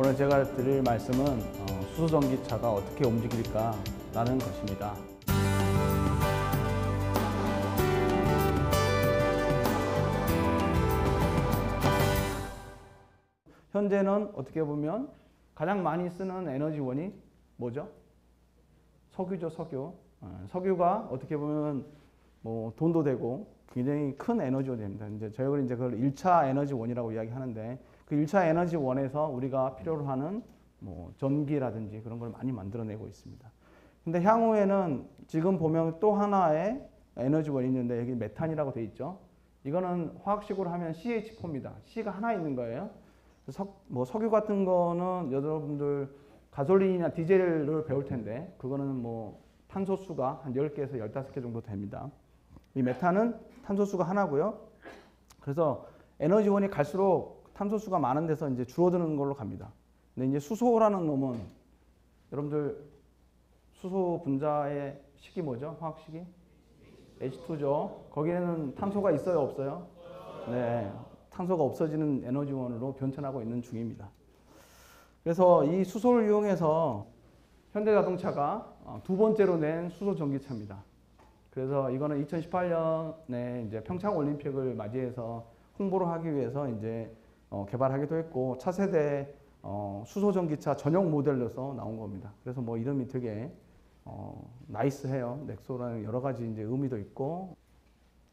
오늘 제가 드릴 말씀은 수소전기차가 어떻게 움직일까라는 것입니다. 현재는 어떻게 보면 가장 많이 쓰는 에너지원이 뭐죠? 석유죠, 석유. 석유가 어떻게 보면 뭐 돈도 되고 굉장히 큰 에너지원입니다. 이제 저희가 이제 그걸 1차 에너지원이라고 이야기하는데 그 1차 에너지원에서 우리가 필요로 하는 뭐 전기라든지 그런 걸 많이 만들어내고 있습니다. 근데 향후에는 지금 보면 또 하나의 에너지원이 있는데 여기 메탄이라고 돼 있죠. 이거는 화학식으로 하면 CH4입니다. C가 하나 있는 거예요. 석유 같은 거는 여러분들 가솔린이나 디젤을 배울 텐데 그거는 뭐 탄소수가 한 10개에서 15개 정도 됩니다. 이 메탄은 탄소수가 하나고요. 그래서 에너지원이 갈수록 탄소수가 많은 데서 이제 줄어드는 걸로 갑니다. 근데 이제 수소라는 놈은 여러분들 수소 분자의 식이 뭐죠? 화학식이? H2죠. 거기에는 탄소가 있어요, 없어요? 네. 탄소가 없어지는 에너지원으로 변천하고 있는 중입니다. 그래서 이 수소를 이용해서 현대자동차가 두 번째로 낸 수소 전기차입니다. 그래서 이거는 2018년에 이제 평창 올림픽을 맞이해서 홍보를 하기 위해서 이제 개발하기도 했고 차세대 수소 전기차 전용 모델로서 나온 겁니다. 그래서 뭐 이름이 되게 나이스해요. 넥소라는 여러 가지 이제 의미도 있고.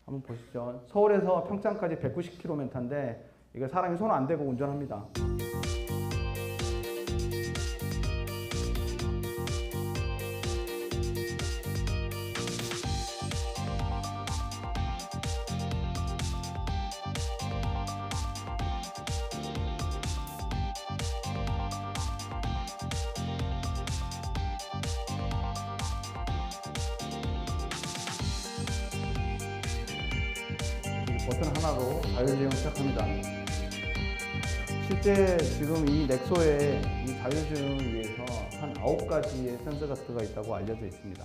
한번 보시죠. 서울에서 평창까지 190km인데 이거 사람이 손 안 대고 운전합니다. 버튼 하나로 자율주행을 시작합니다. 실제 지금 이 넥소에 이 자율주행을 위해서 한 9가지의 센서가 들어가 있다고 알려져 있습니다.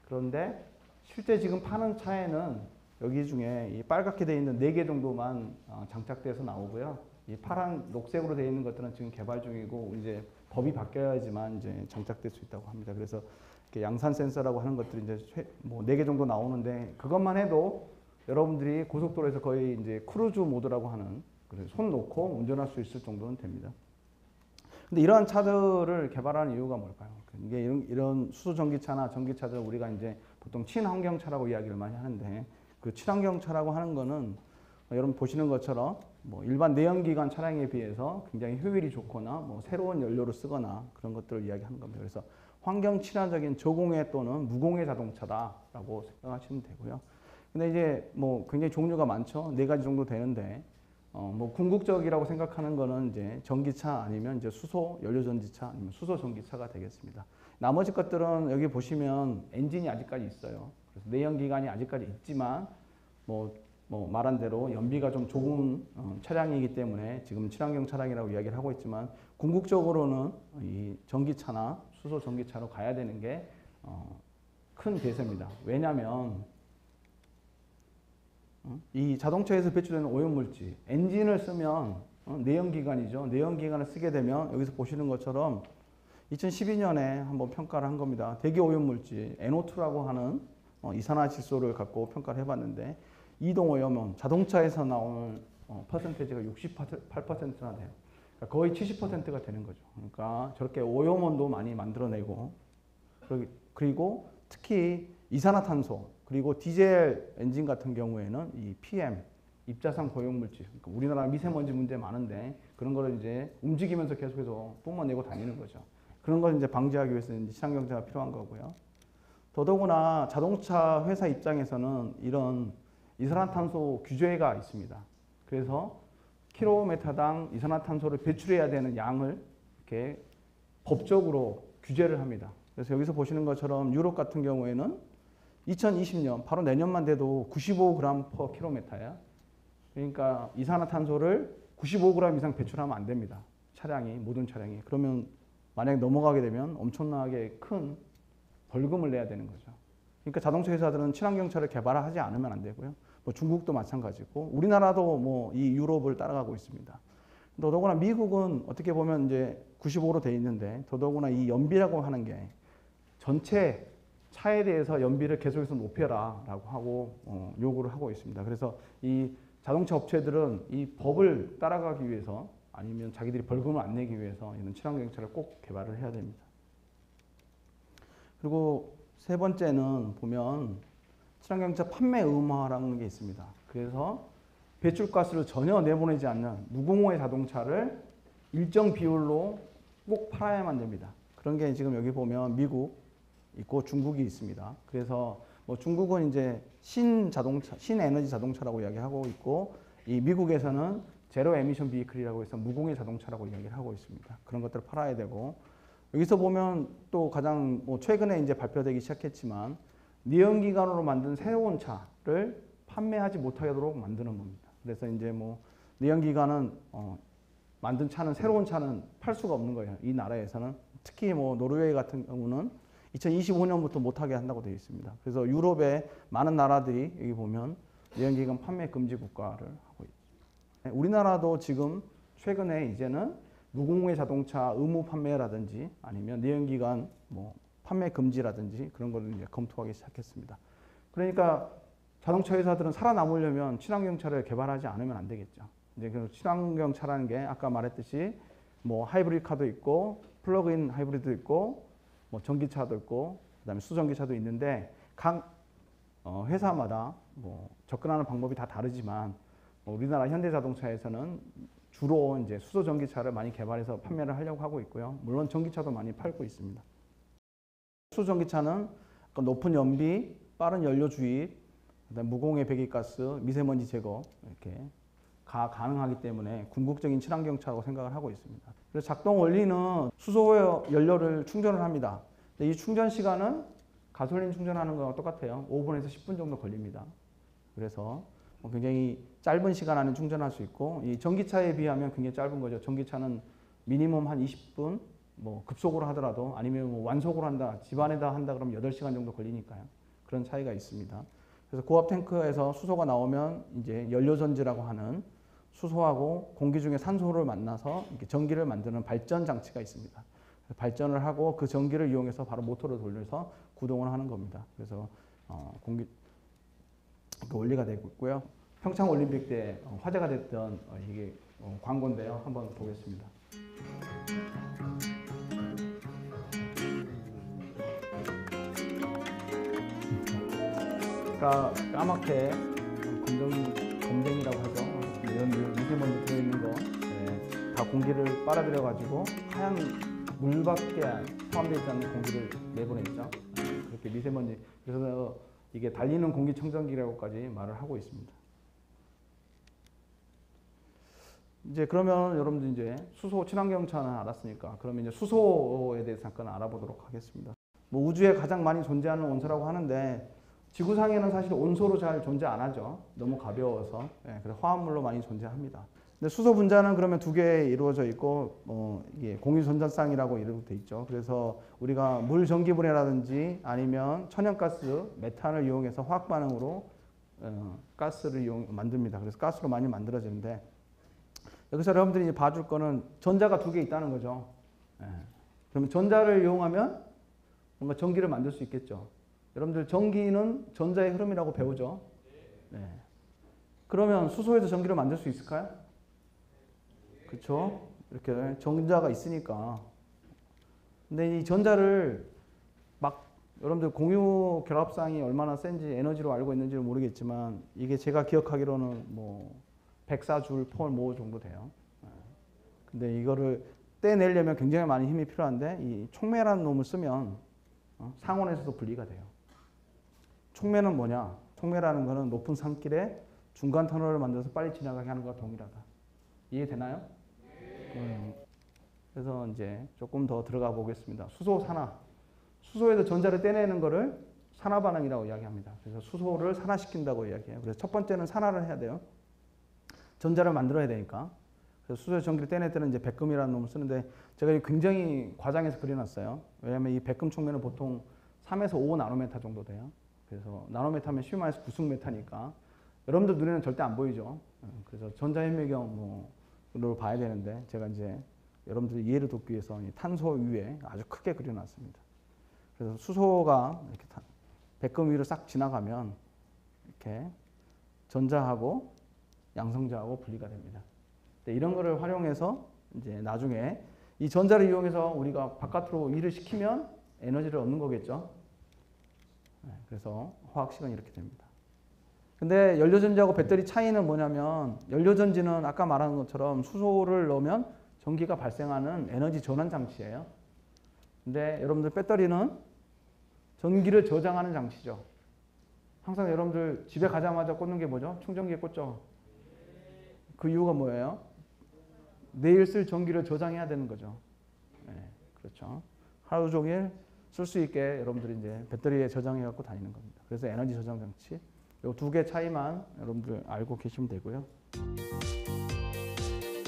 그런데 실제 지금 파는 차에는 여기 중에 이 빨갛게 되어 있는 4개 정도만 장착돼서 나오고요. 이 파란 녹색으로 되어 있는 것들은 지금 개발 중이고 이제 법이 바뀌어야지만 이제 장착될 수 있다고 합니다. 그래서 이렇게 양산 센서라고 하는 것들이 이제 뭐 4개 정도 나오는데 그것만 해도 여러분들이 고속도로에서 거의 이제 크루즈 모드라고 하는 손 놓고 운전할 수 있을 정도는 됩니다. 근데 이러한 차들을 개발하는 이유가 뭘까요? 이게 이런 수소 전기차나 전기차들 우리가 이제 보통 친환경차라고 이야기를 많이 하는데 그 친환경차라고 하는 거는 여러분 보시는 것처럼 뭐 일반 내연기관 차량에 비해서 굉장히 효율이 좋거나 뭐 새로운 연료를 쓰거나 그런 것들을 이야기하는 겁니다. 그래서 환경 친화적인 저공해 또는 무공해 자동차다라고 생각하시면 되고요. 근데 이제 뭐 굉장히 종류가 많죠. 4가지 정도 되는데 뭐 궁극적이라고 생각하는 거는 이제 전기차 아니면 이제 수소 연료전지차 아니면 수소 전기차가 되겠습니다. 나머지 것들은 여기 보시면 엔진이 아직까지 있어요. 그래서 내연기관이 아직까지 있지만 뭐 말한 대로 연비가 좀 좁은 차량이기 때문에 지금 친환경 차량이라고 이야기를 하고 있지만 궁극적으로는 이 전기차나 수소 전기차로 가야 되는 게 큰 대세입니다. 왜냐하면 이 자동차에서 배출되는 오염물질, 엔진을 쓰면 내연기관이죠. 내연기관을 쓰게 되면 여기서 보시는 것처럼 2012년에 한번 평가를 한 겁니다. 대기 오염물질 NO2라고 하는 이산화질소를 갖고 평가를 해봤는데 이동오염은 자동차에서 나오는 퍼센테이지가 68%나 돼요. 그러니까 거의 70%가 되는 거죠. 그러니까 저렇게 오염원도 많이 만들어내고 그리고 특히 이산화탄소 그리고 디젤 엔진 같은 경우에는 이 PM, 입자상 고용물질, 그러니까 우리나라 미세먼지 문제 많은데 그런 거를 이제 움직이면서 계속해서 뿜어내고 다니는 거죠. 그런 걸 이제 방지하기 위해서 이제 친환경차가 필요한 거고요. 더더구나 자동차 회사 입장에서는 이런 이산화탄소 규제가 있습니다. 그래서 킬로미터당 이산화탄소를 배출해야 되는 양을 이렇게 법적으로 규제를 합니다. 그래서 여기서 보시는 것처럼 유럽 같은 경우에는 2020년 바로 내년만 돼도 95g/km예요. 그러니까 이산화탄소를 95g 이상 배출하면 안 됩니다. 차량이 모든 차량이. 그러면 만약에 넘어가게 되면 엄청나게 큰 벌금을 내야 되는 거죠. 그러니까 자동차 회사들은 친환경차를 개발하지 않으면 안 되고요. 뭐 중국도 마찬가지고 우리나라도 뭐 이 유럽을 따라가고 있습니다. 더더구나 미국은 어떻게 보면 이제 95로 돼 있는데 더더구나 이 연비라고 하는 게 전체 차에 대해서 연비를 계속해서 높여라라고 하고 요구를 하고 있습니다. 그래서 이 자동차 업체들은 이 법을 따라가기 위해서 아니면 자기들이 벌금을 안 내기 위해서 이런 친환경차를 꼭 개발을 해야 됩니다. 그리고 세 번째는 보면 친환경차 판매 의무화라는 게 있습니다. 그래서 배출가스를 전혀 내보내지 않는 무공해 자동차를 일정 비율로 꼭 팔아야만 됩니다. 그런 게 지금 여기 보면 미국 있고 중국이 있습니다. 그래서 뭐 중국은 이제 신자동차, 신에너지 자동차라고 이야기하고 있고 이 미국에서는 제로 에미션 비클이라고 해서 무공해 자동차라고 이야기를 하고 있습니다. 그런 것들을 팔아야 되고 여기서 보면 또 가장 뭐 최근에 이제 발표되기 시작했지만 내연기관으로 만든 새로운 차를 판매하지 못하도록 만드는 겁니다. 그래서 이제 뭐 내연기관은 만든 차는 새로운 차는 팔 수가 없는 거예요. 이 나라에서는 특히 뭐 노르웨이 같은 경우는 2025년부터 못하게 한다고 되어 있습니다. 그래서 유럽의 많은 나라들이 여기 보면 내연기관 판매 금지 국가를 하고 있습니다. 우리나라도 지금 최근에 이제는 무공해 자동차 의무 판매라든지 아니면 내연기관 뭐 판매 금지라든지 그런 걸 이제 검토하기 시작했습니다. 그러니까 자동차 회사들은 살아남으려면 친환경차를 개발하지 않으면 안 되겠죠. 이제 그 친환경차라는 게 아까 말했듯이 뭐 하이브리드카도 있고 플러그인 하이브리드도 있고 뭐 전기차도 있고 그다음에 수전기차도 있는데 각 회사마다 뭐 접근하는 방법이 다 다르지만 우리나라 현대자동차에서는 주로 이제 수소 전기차를 많이 개발해서 판매를 하려고 하고 있고요. 물론 전기차도 많이 팔고 있습니다. 수소 전기차는 높은 연비, 빠른 연료 주입, 그다음에 무공해 배기가스, 미세먼지 제거 이렇게 가능하기 때문에 궁극적인 친환경차라고 생각을 하고 있습니다. 그래서 작동 원리는 수소 연료를 충전을 합니다. 근데 이 충전 시간은 가솔린 충전하는 거랑 똑같아요. 5분에서 10분 정도 걸립니다. 그래서 굉장히 짧은 시간 안에 충전할 수 있고 이 전기차에 비하면 굉장히 짧은 거죠. 전기차는 미니멈 한 20분, 뭐 급속으로 하더라도 아니면 뭐 완속으로 한다, 집안에다 한다 그러면 8시간 정도 걸리니까요. 그런 차이가 있습니다. 그래서 고압 탱크에서 수소가 나오면 이제 연료전지라고 하는 수소하고 공기 중에 산소를 만나서 이렇게 전기를 만드는 발전 장치가 있습니다. 발전을 하고 그 전기를 이용해서 바로 모터를 돌려서 구동을 하는 겁니다. 그래서 그 원리가 되고 있고요. 평창 올림픽 때 화제가 됐던 이게 광고인데요. 한번 보겠습니다. 그러니까 까맣게 검정이라고 하죠. 이런 미세먼지 들어있는 거 다 공기를 빨아들여 가지고 하얀 물밖에 포함되지 않는 공기를 내보내죠. 그렇게 미세먼지. 그래서 이게 달리는 공기청정기라고까지 말을 하고 있습니다. 이제 그러면 여러분들 이제 수소 친환경차는 알았으니까 그러면 이제 수소에 대해서 잠깐 알아보도록 하겠습니다. 뭐 우주에 가장 많이 존재하는 원소라고 하는데 지구상에는 사실 온소로 잘 존재 안 하죠. 너무 가벼워서. 그래서 화합물로 많이 존재합니다. 근데 수소 분자는 그러면 두 개 이루어져 있고 이게 공유전자쌍이라고 이렇게 돼 있죠. 그래서 우리가 물 전기분해라든지 아니면 천연가스, 메탄을 이용해서 화학 반응으로 가스를 만듭니다. 그래서 가스로 많이 만들어지는데 여기서 여러분들이 봐줄 거는 전자가 두 개 있다는 거죠. 그러면 전자를 이용하면 뭔가 전기를 만들 수 있겠죠. 여러분들 전기는 전자의 흐름이라고 배우죠. 그러면 수소에서 전기를 만들 수 있을까요? 그렇죠? 이렇게 전자가 있으니까. 근데 이 전자를 막 여러분들 공유 결합상이 얼마나 센지 에너지로 알고 있는지는 모르겠지만 이게 제가 기억하기로는 뭐 104줄 폴 모 정도 돼요. 근데 이거를 떼내려면 굉장히 많은 힘이 필요한데 이 촉매라는 놈을 쓰면 상온에서도 분리가 돼요. 촉매는 뭐냐? 촉매라는 거는 높은 산길에 중간 터널을 만들어서 빨리 지나가게 하는 것과 동일하다. 이해되나요? 그래서 이제 조금 더 들어가 보겠습니다. 수소 산화. 수소에서 전자를 떼내는 거를 산화 반응이라고 이야기합니다. 그래서 수소를 산화시킨다고 이야기해요. 그래서 첫 번째는 산화를 해야 돼요. 전자를 만들어야 되니까. 그래서 수소에서 전기를 떼낼 때는 이제 백금이라는 놈을 쓰는데 제가 굉장히 과장해서 그려놨어요. 왜냐하면 이 백금 촉매는 보통 3에서 5 나노메타 정도 돼요. 그래서 나노메타면 10-9승메타니까 여러분들 눈에는 절대 안 보이죠. 그래서 전자현미경 뭐 봐야 되는데 제가 이제 여러분들이 이해를 돕기 위해서 이 탄소 위에 아주 크게 그려놨습니다. 그래서 수소가 이렇게 백금 위로 싹 지나가면 이렇게 전자하고 양성자하고 분리가 됩니다. 이런 거를 활용해서 이제 나중에 이 전자를 이용해서 우리가 바깥으로 일을 시키면 에너지를 얻는 거겠죠. 그래서 화학식은 이렇게 됩니다. 근데 연료전지하고 배터리 차이는 뭐냐면 연료전지는 아까 말한 것처럼 수소를 넣으면 전기가 발생하는 에너지 전환 장치예요. 근데 여러분들 배터리는 전기를 저장하는 장치죠. 항상 여러분들 집에 가자마자 꽂는 게 뭐죠? 충전기에 꽂죠. 그 이유가 뭐예요? 내일 쓸 전기를 저장해야 되는 거죠. 네, 그렇죠. 하루 종일 쓸 수 있게 여러분들이 이제 배터리에 저장해 갖고 다니는 겁니다. 그래서 에너지 저장 장치. 이 두 개 차이만 여러분들 알고 계시면 되고요.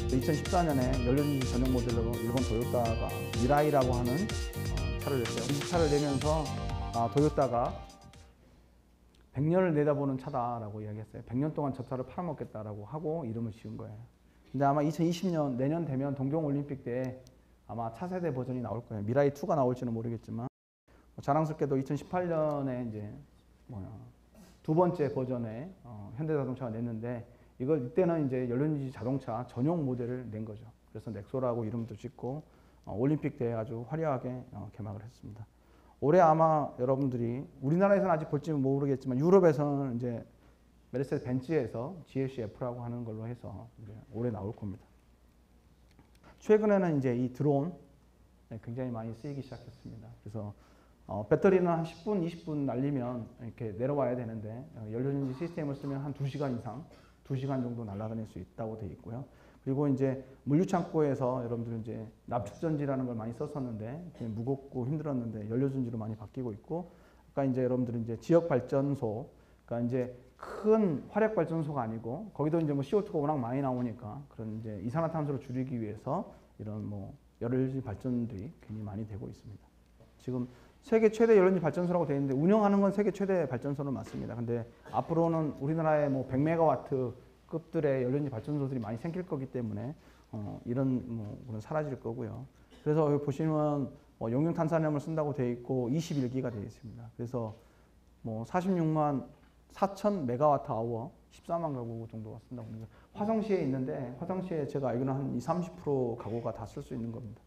2014년에 연료전지 전용 모델로 일본 도요타가 미라이라고 하는 차를 냈어요. 이 차를 내면서 도요타가 100년을 내다보는 차다라고 이야기했어요. 100년 동안 저 차를 팔아먹겠다라고 하고 이름을 지은 거예요. 근데 아마 2020년 내년 되면 동경올림픽 때 아마 차세대 버전이 나올 거예요. 미라이 2가 나올지는 모르겠지만 자랑스럽게도 2018년에 이제 두 번째 버전의 현대자동차가 냈는데 이때는 이제 연료전지 자동차 전용 모델을 낸 거죠. 그래서 넥소라고 이름도 짓고 올림픽 때 아주 화려하게 개막을 했습니다. 올해 아마 여러분들이 우리나라에서는 아직 볼지 모르겠지만 유럽에서는 이제 메르세데스 벤츠에서 GLC-F라고 하는 걸로 해서 이제 올해 나올 겁니다. 최근에는 이제 이 드론 굉장히 많이 쓰이기 시작했습니다. 그래서 배터리는 한 10분, 20분 날리면 이렇게 내려와야 되는데 연료전지 시스템을 쓰면 한 2시간 이상, 2시간 정도 날아다닐 수 있다고 되어 있고요. 그리고 이제 물류창고에서 여러분들은 이제 납축전지라는 걸 많이 썼었는데 무겁고 힘들었는데 연료전지로 많이 바뀌고 있고, 아까 이제 여러분들은 이제 지역 발전소, 그러니까 이제 큰 화력 발전소가 아니고 거기도 이제 뭐 CO2가 워낙 많이 나오니까 그런 이제 이산화탄소를 줄이기 위해서 이런 뭐 연료전지 발전들이 굉장히 많이 되고 있습니다. 지금 세계 최대 연료전지 발전소라고 되어 있는데 운영하는 건 세계 최대 발전소는 맞습니다. 근데 앞으로는 우리나라에 뭐 100메가와트 급들의 연료전지 발전소들이 많이 생길 거기 때문에 이런 그런 사라질 거고요. 그래서 여기 보시면 용융 탄산염을 쓴다고 되어 있고 21기가 되어 있습니다. 그래서 뭐 46만 4천 메가와트 아워 14만 가구 정도가 쓴다고 합니다. 화성시에 있는데 화성시에 제가 알기로는 한 30% 가구가 다 쓸 수 있는 겁니다.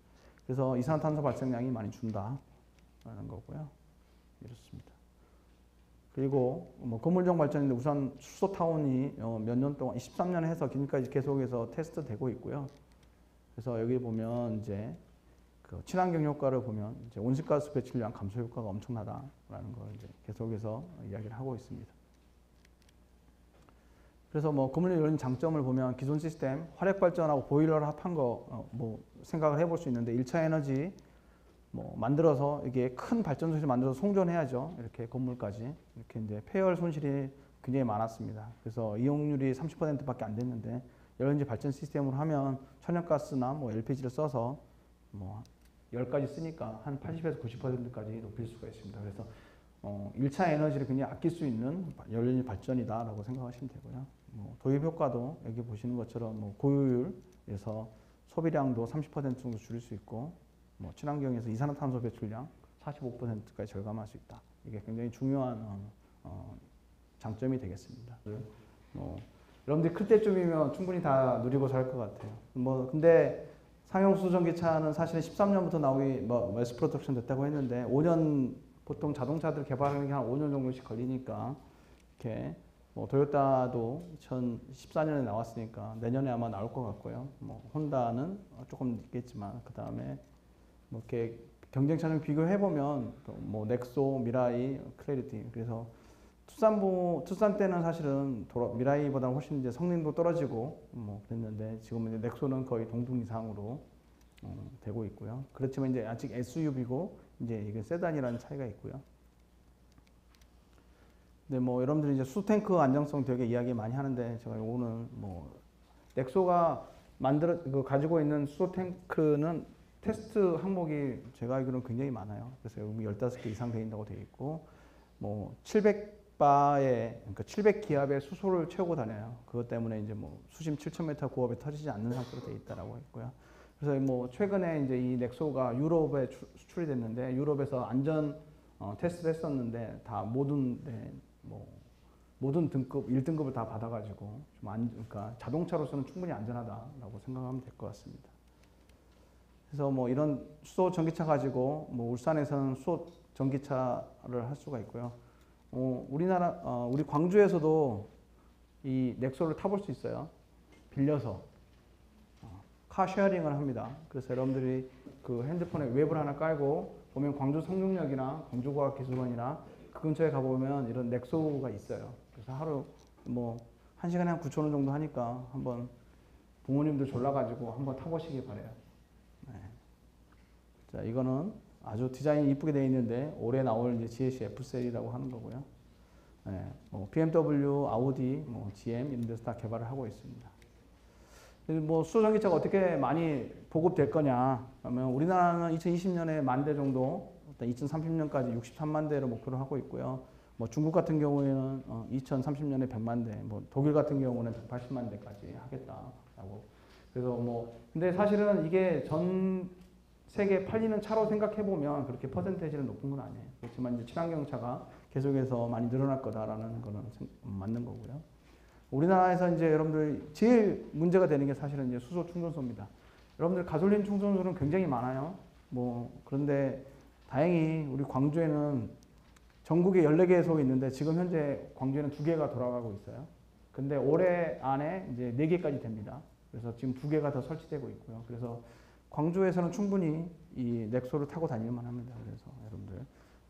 그래서 이산화탄소 발생량이 많이 준다라는 거고요. 이렇습니다. 그리고 뭐 건물용 발전인데 우선 수소타운이 몇 년 동안 23년 해서 지금까지 계속해서 테스트되고 있고요. 그래서 여기 보면 이제 그 친환경 효과를 보면 이제 온실가스 배출량 감소 효과가 엄청나다라는 걸 이제 계속해서 이야기를 하고 있습니다. 그래서 뭐 건물용 이런 장점을 보면 기존 시스템 화력 발전하고 보일러를 합한 거 뭐 생각을 해볼 수 있는데 1차 에너지 뭐 만들어서 이게 큰 발전소에서 만들어서 송전해야죠. 이렇게 건물까지 이렇게 이제 폐열 손실이 굉장히 많았습니다. 그래서 이용률이 30%밖에 안 됐는데 연료전지 발전 시스템으로 하면 천연가스나 뭐 LPG를 써서 뭐 10가지 쓰니까 한 80에서 90%까지 높일 수가 있습니다. 그래서 1차 에너지를 굉장히 아낄 수 있는 연료전지 발전이다라고 생각하시면 되고요. 뭐 도입 효과도 여기 보시는 것처럼 뭐 고효율에서 소비량도 30% 정도 줄일 수 있고, 뭐 친환경에서 이산화탄소 배출량 45%까지 절감할 수 있다. 이게 굉장히 중요한 장점이 되겠습니다. 여러분들이 클 때쯤이면 충분히 다 누리고 살 것 같아요. 뭐 근데 상용 수소전기차는 사실은 13년부터 나오기 매스 프로덕션 됐다고 했는데 5년 보통 자동차들 개발하는 게 한 5년 정도씩 걸리니까 이렇게 뭐 도요타도 2014년에 나왔으니까 내년에 아마 나올 것 같고요. 뭐 혼다는 조금 있겠지만 그 다음에 뭐 이렇게 경쟁차랑 비교해 보면 뭐 넥소, 미라이, 클래리티. 그래서 투싼 때는 사실은 미라이보다 훨씬 이제 성능도 떨어지고 뭐 그랬는데 지금은 이제 넥소는 거의 동등 이상으로 되고 있고요. 그렇지만 이제 아직 SUV고 이제 이게 세단이라는 차이가 있고요. 근데 뭐 여러분들이 이제 수소탱크 안정성 되게 이야기 많이 하는데 제가 오늘 뭐 넥소가 가지고 있는 수소탱크는 테스트 항목이 제가 알기로는 굉장히 많아요. 그래서 여기 15개 이상 되어 있다고 되어 있고 뭐 700 바에 그러니까 700기압의 수소를 채우고 다녀요. 그것 때문에 이제 뭐 수심 7,000m 고압에 터지지 않는 상태로 되어 있다라고 했고요. 그래서 뭐 최근에 이제 이 넥소가 유럽에 수출이 됐는데 유럽에서 안전 테스트를 했었는데 다 모든 등급 1등급을 다 받아가지고 그러니까 자동차로서는 충분히 안전하다라고 생각하면 될 것 같습니다. 그래서 뭐 이런 수소 전기차 가지고 뭐 울산에서는 수소 전기차를 할 수가 있고요. 우리 광주에서도 이 넥소를 타볼 수 있어요. 빌려서 카쉐어링을 합니다. 그래서 여러분들이 그 핸드폰에 웹을 하나 깔고 보면 광주 성능역이나 광주과학기술원이나 그 근처에 가보면 이런 넥소가 있어요. 그래서 하루 뭐 1시간에 한 9,000원 정도 하니까 한번 부모님들 졸라가지고 한번 타보시기 바래요. 네. 자, 이거는 아주 디자인이 이쁘게 되어 있는데 올해 나올 이제 GLC F셀이라고 하는 거고요. 네, 뭐 BMW, 아우디, 뭐 GM 이런 데서 다 개발을 하고 있습니다. 뭐 수소 전기차가 어떻게 많이 보급될 거냐 하면 우리나라는 2020년에 10,000대 정도, 2030년까지 63만 대를 목표로 하고 있고요. 뭐 중국 같은 경우에는 2030년에 100만 대, 뭐 독일 같은 경우는 180만 대까지 하겠다라고. 그래서 뭐 근데 사실은 이게 전 세계 팔리는 차로 생각해 보면 그렇게 퍼센테이지는 높은 건 아니에요. 그렇지만 이제 친환경차가 계속해서 많이 늘어날 거다라는 거는 맞는 거고요. 우리나라에서 이제 여러분들 제일 문제가 되는 게 사실은 이제 수소 충전소입니다. 여러분들 가솔린 충전소는 굉장히 많아요. 뭐 그런데 다행히 우리 광주에는 전국에 14개소 있는데 지금 현재 광주에는 2개가 돌아가고 있어요. 근데 올해 안에 이제 4개까지 됩니다. 그래서 지금 2개가 더 설치되고 있고요. 그래서 광주에서는 충분히 이 넥소를 타고 다닐만 합니다. 그래서 여러분들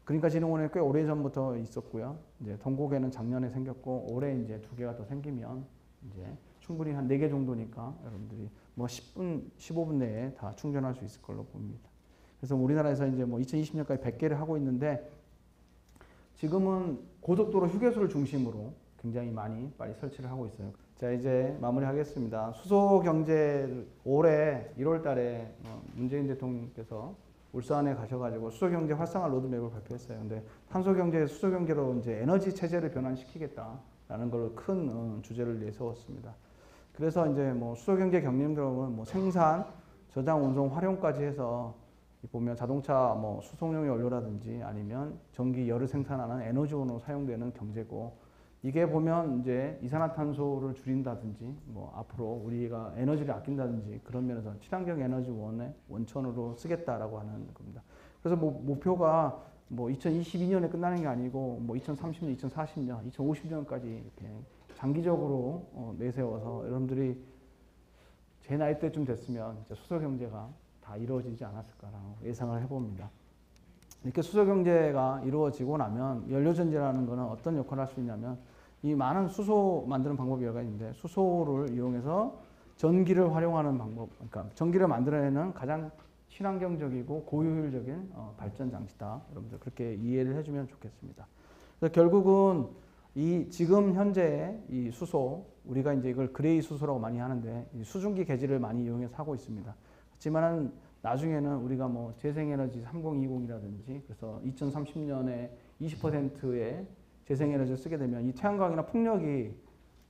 그린가진흥원에 꽤 오래전부터 있었고요. 이제 동곡에는 작년에 생겼고 올해 이제 2개가 더 생기면 이제 충분히 한 4개 정도니까 여러분들이 뭐 10분, 15분 내에 다 충전할 수 있을 걸로 봅니다. 그래서 우리나라에서 이제 뭐 2020년까지 100개를 하고 있는데 지금은 고속도로 휴게소를 중심으로 굉장히 많이 빨리 설치를 하고 있어요. 자, 이제 마무리하겠습니다. 수소 경제 올해 1월 달에 문재인 대통령께서 울산에 가셔가지고 수소 경제 활성화 로드맵을 발표했어요. 근데 탄소 경제, 수소 경제로 이제 에너지 체제를 변환시키겠다라는 걸 큰 주제를 내세웠습니다. 그래서 이제 뭐 수소 경제 경림들은 뭐 생산, 저장, 운송, 활용까지 해서 보면 자동차 뭐 수송용 연료라든지 아니면 전기, 열을 생산하는 에너지원으로 사용되는 경제고 이게 보면 이제 이산화탄소를 줄인다든지 뭐 앞으로 우리가 에너지를 아낀다든지 그런 면에서 친환경 에너지원의 원천으로 쓰겠다라고 하는 겁니다. 그래서 뭐 목표가 뭐 2022년에 끝나는 게 아니고 뭐 2030년, 2040년, 2050년까지 이렇게 장기적으로 내세워서 여러분들이 제 나이 때쯤 됐으면 이제 수소 경제가 다 이루어지지 않았을까라고 예상을 해봅니다. 이렇게 수소 경제가 이루어지고 나면 연료전지라는 것은 어떤 역할을 할 수 있냐면 이 많은 수소 만드는 방법이 여러 가지 있는데 수소를 이용해서 전기를 활용하는 방법, 그러니까 전기를 만들어내는 가장 친환경적이고 고효율적인 발전 장치다. 여러분들 그렇게 이해를 해주면 좋겠습니다. 그래서 결국은 이 지금 현재 이 수소 우리가 이제 이걸 그레이 수소라고 많이 하는데 이 수증기 계지를 많이 이용해서 하고 있습니다. 그렇지만은 나중에는 우리가 뭐 재생에너지 3020이라든지 그래서 2030년에 20%의 재생에너지를 쓰게 되면 이 태양광이나 풍력이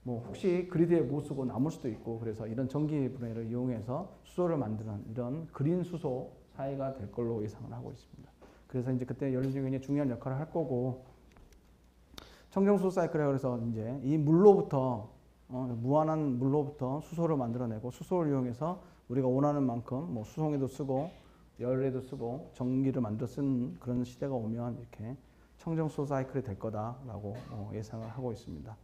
뭐 혹시 그리드에 못 쓰고 남을 수도 있고 그래서 이런 전기 분해를 이용해서 수소를 만드는 이런 그린 수소 사회가 될 걸로 예상을 하고 있습니다. 그래서 이제 그때 연료전지가 굉장히 중요한 역할을 할 거고 청정수소 사이클이라고 해서 이제 이 물로부터 무한한 물로부터 수소를 만들어내고 수소를 이용해서 우리가 원하는 만큼 뭐 수송에도 쓰고 열에도 쓰고 전기를 만들어 쓰는 그런 시대가 오면 이렇게 청정수소 사이클이 될 거다라고 예상을 하고 있습니다.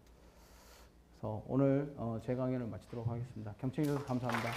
그래서 오늘 제 강연을 마치도록 하겠습니다. 경청해 주셔서 감사합니다.